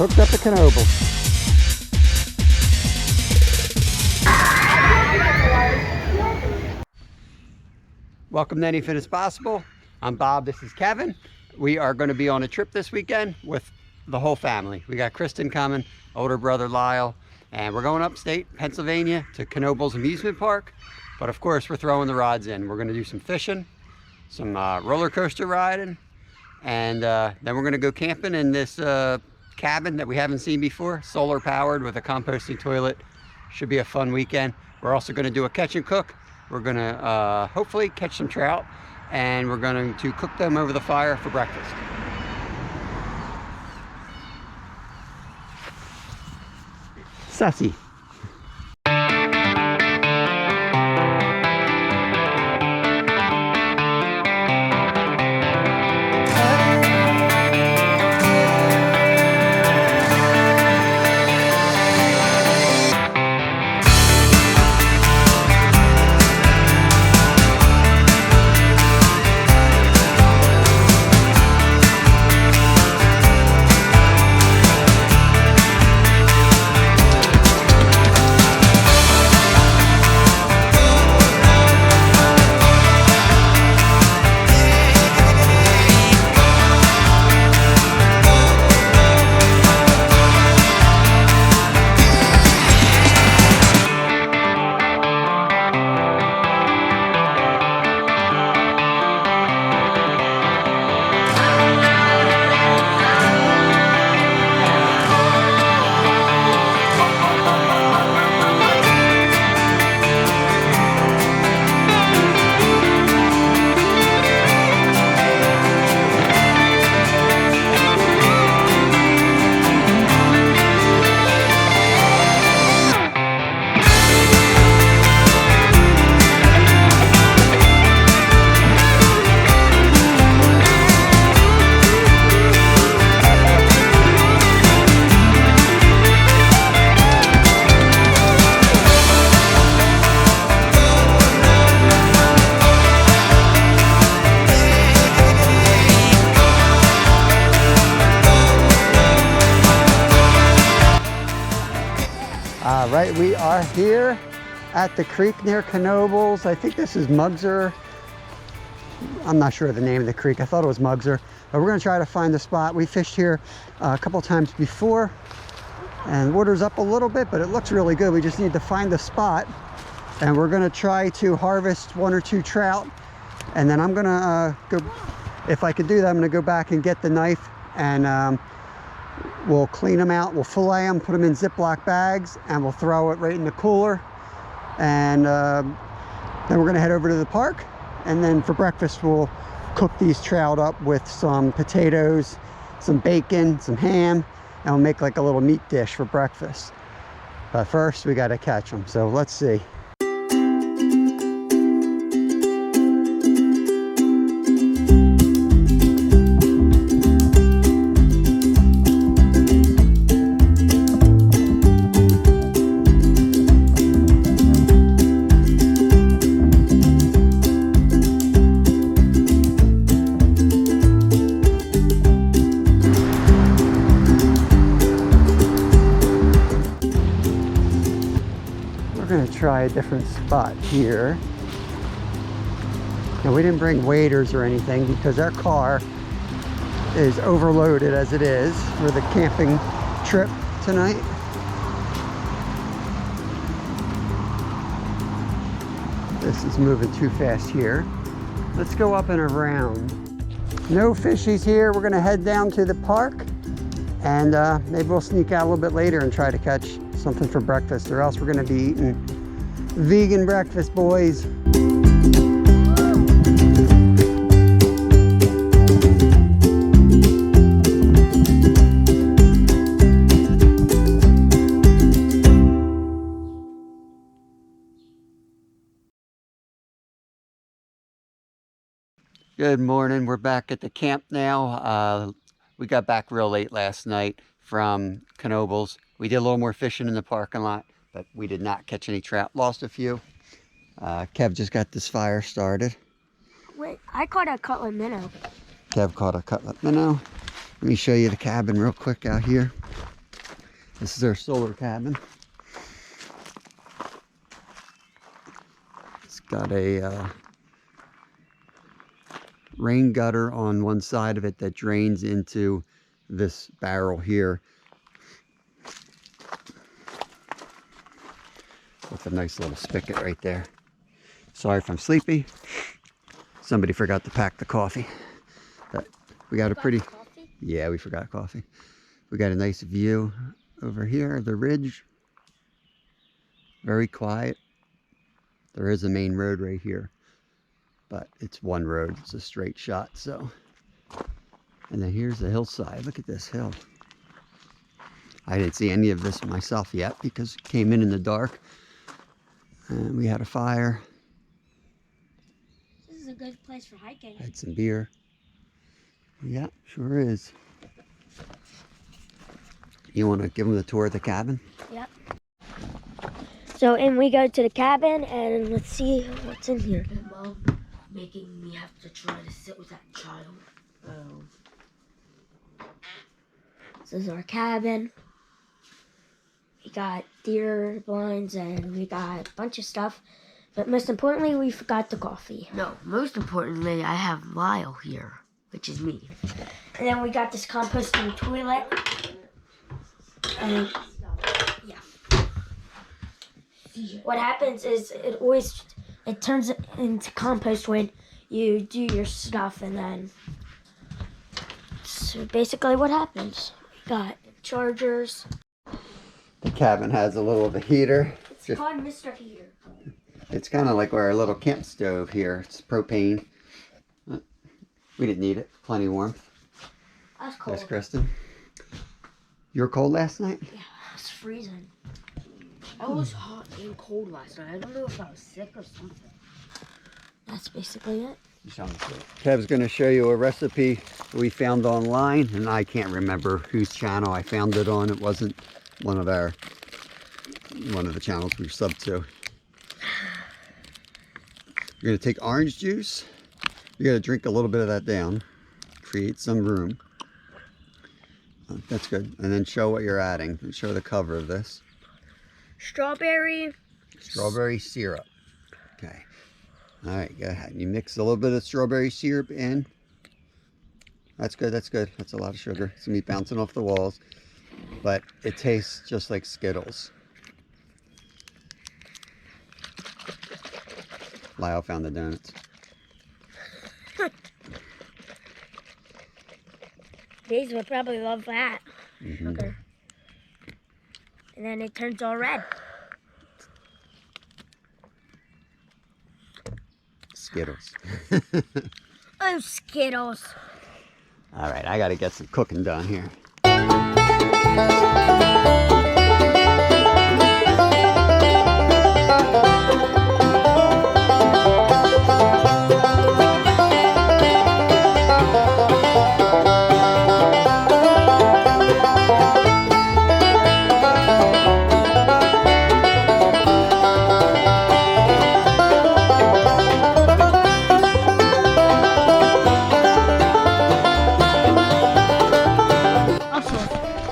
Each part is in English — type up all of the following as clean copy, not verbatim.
hooked up at Knoebels. Welcome to Anything is Possible. I'm Bob, this is Kevin. We are going to be on a trip this weekend with the whole family. We got Kristen coming, older brother Lyle, and we're going upstate Pennsylvania to Knoebels Amusement Park. But of course, we're throwing the rods in. We're going to do some fishing, some roller coaster riding, and then we're going to go camping in this cabin that we haven't seen before, solar powered with a composting toilet. Should be a fun weekend. We're also going to do a catch and cook. We're going to hopefully catch some trout, and we're going to cook them over the fire for breakfast. Sassy. All right, we are here at the creek near Knoebels. I think this is Mugser. I'm not sure of the name of the creek. I thought it was Mugser, but we're gonna try to find the spot. We fished here a couple times before, and water's up a little bit, but it looks really good. We just need to find the spot, and we're gonna try to harvest 1 or 2 trout, and then I'm gonna go, if I could do that, I'm gonna go back and get the knife, and we'll clean them out, we'll fillet them, put them in Ziploc bags, and we'll throw it right in the cooler. And then we're gonna head over to the park, and then for breakfast we'll cook these trout up with some potatoes, some bacon, some ham, and we'll make like a little meat dish for breakfast. But first we gotta catch them, so let's see. Try a different spot here. Now, we didn't bring waders or anything because our car is overloaded as it is for the camping trip tonight. This is moving too fast here. Let's go up and around. No fishies here. We're gonna head down to the park, and maybe we'll sneak out a little bit later and try to catch something for breakfast, or else we're gonna be eating vegan breakfast, boys. Good morning, we're back at the camp now. We got back real late last night from Knoebels. We did a little more fishing in the parking lot, but we did not catch any trout. Lost a few. Kev just got this fire started. Wait, I caught a cutlet minnow. Kev caught a cutlet minnow. Let me show you the cabin real quick out here. This is our solar cabin. It's got a rain gutter on one side of it that drains into this barrel here with a nice little spigot right there. Sorry if I'm sleepy. Somebody forgot to pack the coffee. But we got a pretty... Yeah, we forgot coffee. We got a nice view over here, the ridge. Very quiet. There is a main road right here, but it's one road. It's a straight shot, so. And then here's the hillside. Look at this hill. I didn't see any of this myself yet because it came in the dark. And we had a fire. This is a good place for hiking. Had some beer. Yeah, sure is. You want to give them the tour of the cabin? Yep. So, and we go to the cabin, and let's see what's in here. Mom making me have to try to sit with that child. Oh. This is our cabin. We got deer blinds, and we got a bunch of stuff. But most importantly, we forgot the coffee. No, most importantly, I have Lyle here, which is me. And then we got this composting toilet. And yeah. What happens is it turns into compost when you do your stuff, and then so basically what happens. We got chargers. The cabin has a little of a heater. It's called Mr. Heater. It's kind of like our little camp stove here. It's propane. We didn't need it. Plenty of warmth. That's cold. Yes, Kristen. You were cold last night? Yeah, it's freezing. I was hot and cold last night. I don't know if I was sick or something. That's basically it. Kev's going to show you a recipe we found online, and I can't remember whose channel I found it on. It wasn't one of the channels we subbed to. You're going to take orange juice. You got to drink a little bit of that down. Create some room. That's good. And then show what you're adding. Show the cover of this. Strawberry Syrup. Okay. All right, go ahead. You mix a little bit of strawberry syrup in. That's good, that's good. That's a lot of sugar. It's going to be bouncing off the walls. But it tastes just like Skittles. Lyle found the donuts. These would probably love that. Mm-hmm. And then it turns all red. Skittles. Oh, Skittles. All right, I got to get some cooking done here.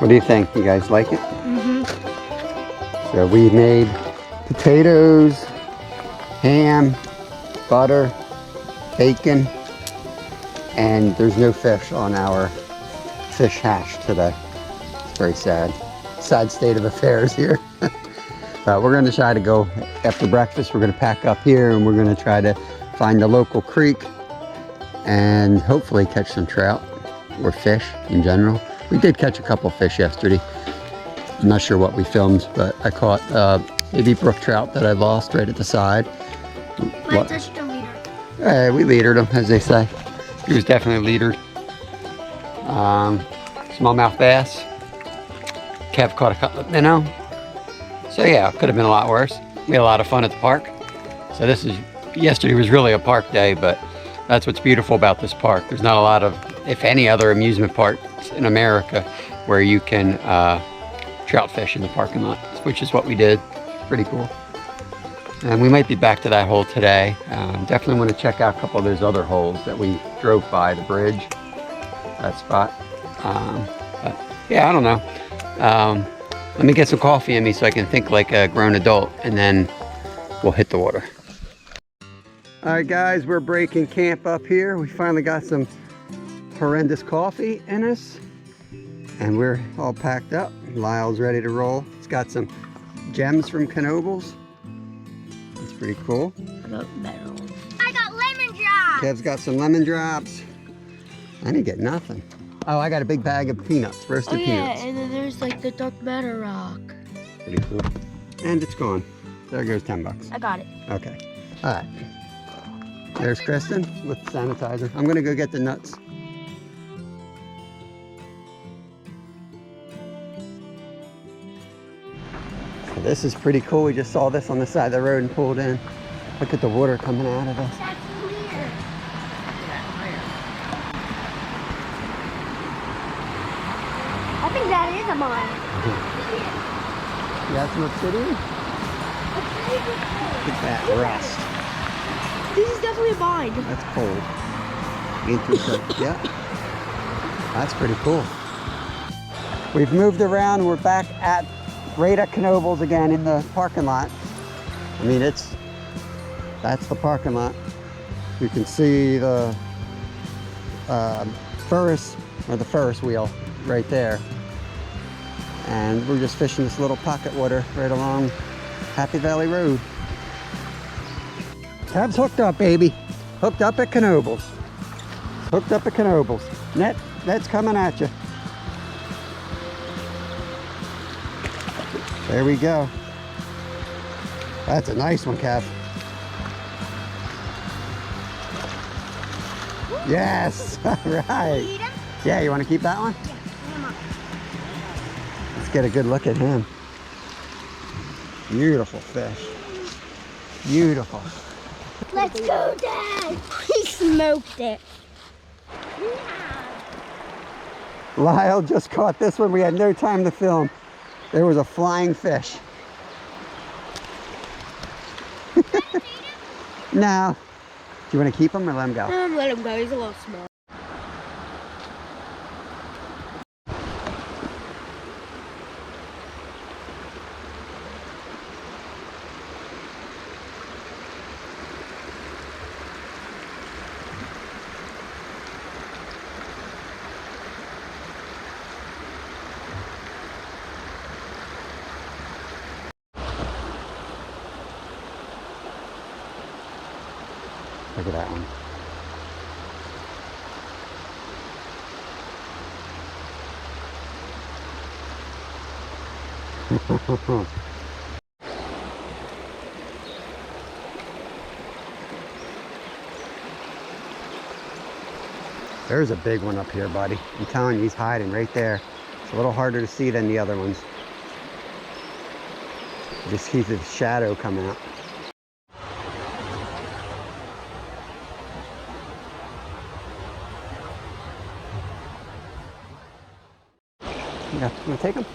What do you think? You guys like it? Mm-hmm. So we made potatoes, ham, butter, bacon, and there's no fish on our fish hash today. It's very sad. Sad state of affairs here. But we're going to try to go after breakfast. We're going to pack up here and we're going to try to find the local creek and hopefully catch some trout or fish in general. We did catch a couple fish yesterday. I'm not sure what we filmed, but I caught maybe brook trout that I lost right at the side. I touched the leader. We leadered him, as they say. He was definitely leadered. Smallmouth bass. Kev caught a cutlet minnow. So yeah, it could have been a lot worse. We had a lot of fun at the park. So yesterday was really a park day, but that's what's beautiful about this park. There's not a lot of, if any other amusement parks in America where you can trout fish in the parking lot, which is what we did. Pretty cool. And we might be back to that hole today. Definitely want to check out a couple of those other holes that we drove by, the bridge, that spot. But yeah, I don't know. Let me get some coffee in me so I can think like a grown adult, and then we'll hit the water. All right, guys, we're breaking camp up here. We finally got some horrendous coffee in us, and we're all packed up. Lyle's ready to roll. It's got some gems from Knoebels. It's pretty cool. I got better ones. I got lemon drops. Kev's got some lemon drops. I didn't get nothing. Oh, I got a big bag of peanuts, roasted peanuts. and then there's like the dark matter rock. Pretty cool. And it's gone. There goes 10 bucks. I got it. Okay. All right. There's Kristen with sanitizer. I'm gonna go get the nuts. So this is pretty cool. We just saw this on the side of the road and pulled in. Look at the water coming out of this. That's weird. I think that is a mine. You got some obsidian? Look at that rust. This is definitely a mine. That's cold. Yeah. That's pretty cool. We've moved around. We're back at right at Knoebels again in the parking lot. I mean, that's the parking lot. You can see the Ferris wheel right there. And we're just fishing this little pocket water right along Happy Valley Road. Tab's hooked up, baby. Hooked up at Knoebels. Hooked up at Knoebels. Net's coming at you. There we go. That's a nice one, Kev. Yes, all right. Yeah, you want to keep that one? Let's get a good look at him. Beautiful fish. Beautiful. Let's go, Dad. He smoked it. Lyle just caught this one. We had no time to film. There was a flying fish. No. Do you want to keep him or let him go? Let him go. He's a little small. Look at that one. There's a big one up here, buddy. I'm telling you, he's hiding right there. It's a little harder to see than the other ones. You just see the shadow come out. Yeah, you wanna take him?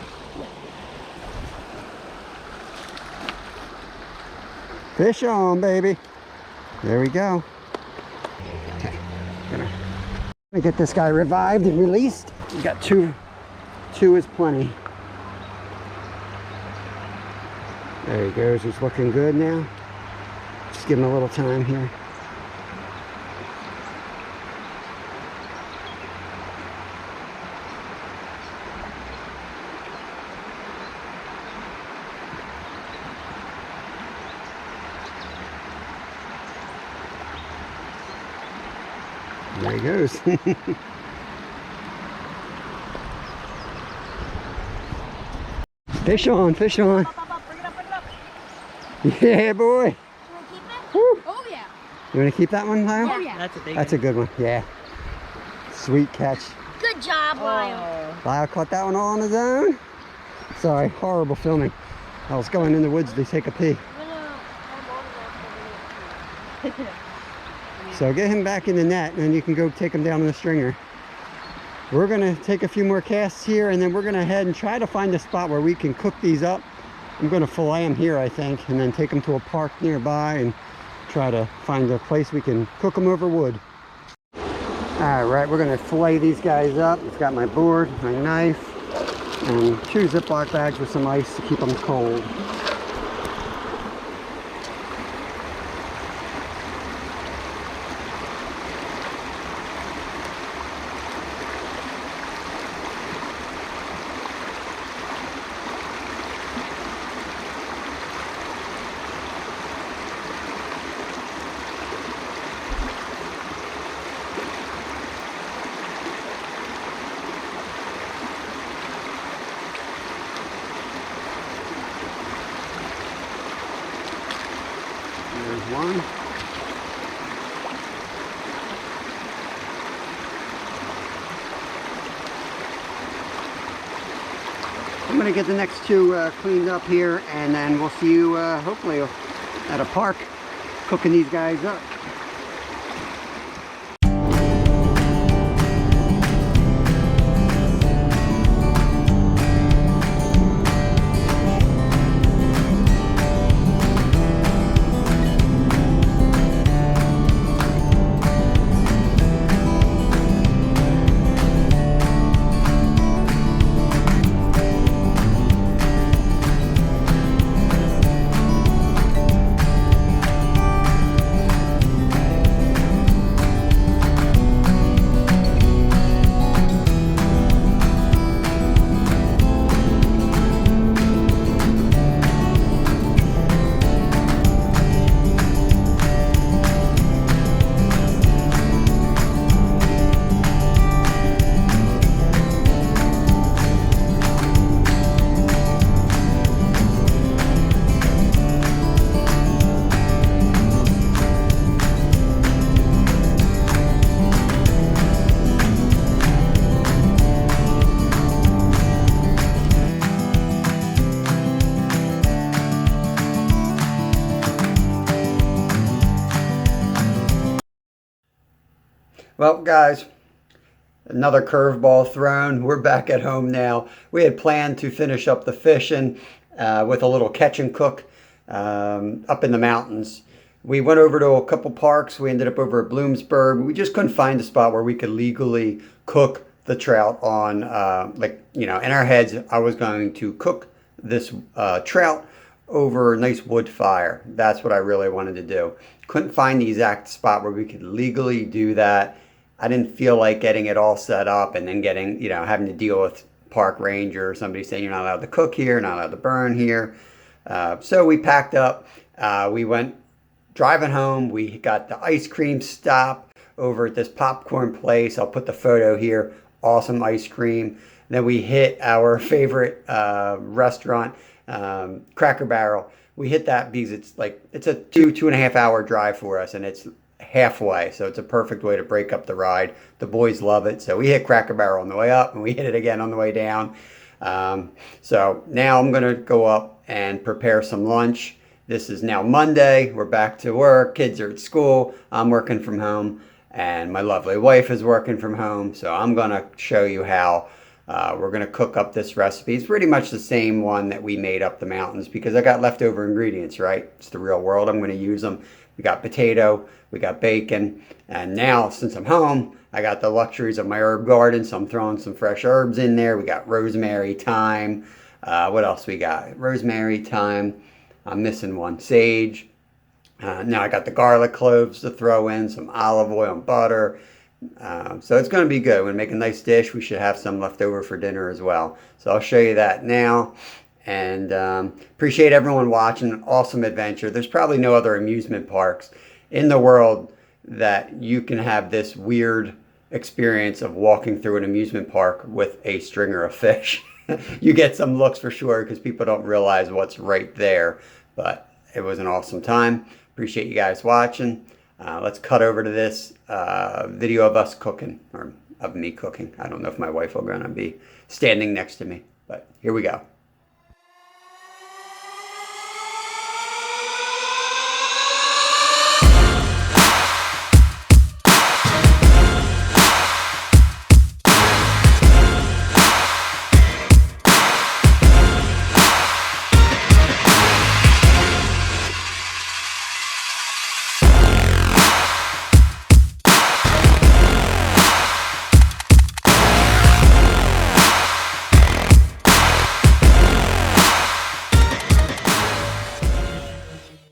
Fish on, baby. There we go. Okay, gonna get this guy revived and released. We got two is plenty. There he goes, he's looking good now. Just give him a little time here. There he goes. Fish on, fish on. Bring it up. Yeah, boy. You want to keep it? Woo. Oh, yeah. You want to keep that one, Lyle? Oh, yeah. That's a big That's a good one, yeah. Sweet catch. Good job, Lyle. Lyle caught that one all on his own. Sorry, horrible filming. I was going in the woods to take a pee. So get him back in the net and then you can go take him down on the stringer. We're gonna take a few more casts here and then we're gonna head and try to find a spot where we can cook these up. I'm gonna fillet them here, I think, and then take them to a park nearby and try to find a place we can cook them over wood. All right, we're gonna fillet these guys up. I've got my board, my knife, And 2 Ziploc bags with some ice to keep them cold. There's one. I'm going to get the next 2 cleaned up here, and then we'll see you hopefully at a park cooking these guys up. Well, guys, another curveball thrown. We're back at home now. We had planned to finish up the fishing with a little catch and cook up in the mountains. We went over to a couple parks. We ended up over at Bloomsburg. We just couldn't find a spot where we could legally cook the trout on, in our heads, I was going to cook this trout over a nice wood fire. That's what I really wanted to do. Couldn't find the exact spot where we could legally do that. I didn't feel like getting it all set up and then getting, having to deal with park ranger or somebody saying you're not allowed to cook here, not allowed to burn here. So we packed up. We went driving home. We got the ice cream stop over at this popcorn place. I'll put the photo here. Awesome ice cream. Then we hit our favorite restaurant, Cracker Barrel. We hit that because it's a 2.5 hour drive for us, and it's halfway, so it's a perfect way to break up the ride. The boys love it, so we hit Cracker Barrel on the way up, and we hit it again on the way down. So now I'm gonna go up and prepare some lunch. This is now Monday. We're back to work. Kids are at school. I'm working from home, and my lovely wife is working from home. So I'm gonna show you how we're gonna cook up this recipe. It's pretty much the same one that we made up the mountains because I got leftover ingredients, right? It's the real world. I'm gonna use them. We got potato, we got bacon, and now since I'm home, I got the luxuries of my herb garden, so I'm throwing some fresh herbs in there. We got rosemary, thyme. What else we got? Rosemary, thyme. I'm missing one. Sage. Now I got the garlic cloves to throw in, some olive oil and butter. So it's going to be good. We're going to make a nice dish. We should have some left over for dinner as well. So I'll show you that now. And appreciate everyone watching. An awesome adventure. There's probably no other amusement parks in the world that you can have this weird experience of walking through an amusement park with a stringer of fish. You get some looks for sure because people don't realize what's right there. But it was an awesome time. Appreciate you guys watching. Let's cut over to this video of us cooking, or of me cooking. I don't know if my wife will gonna be standing next to me, but here we go.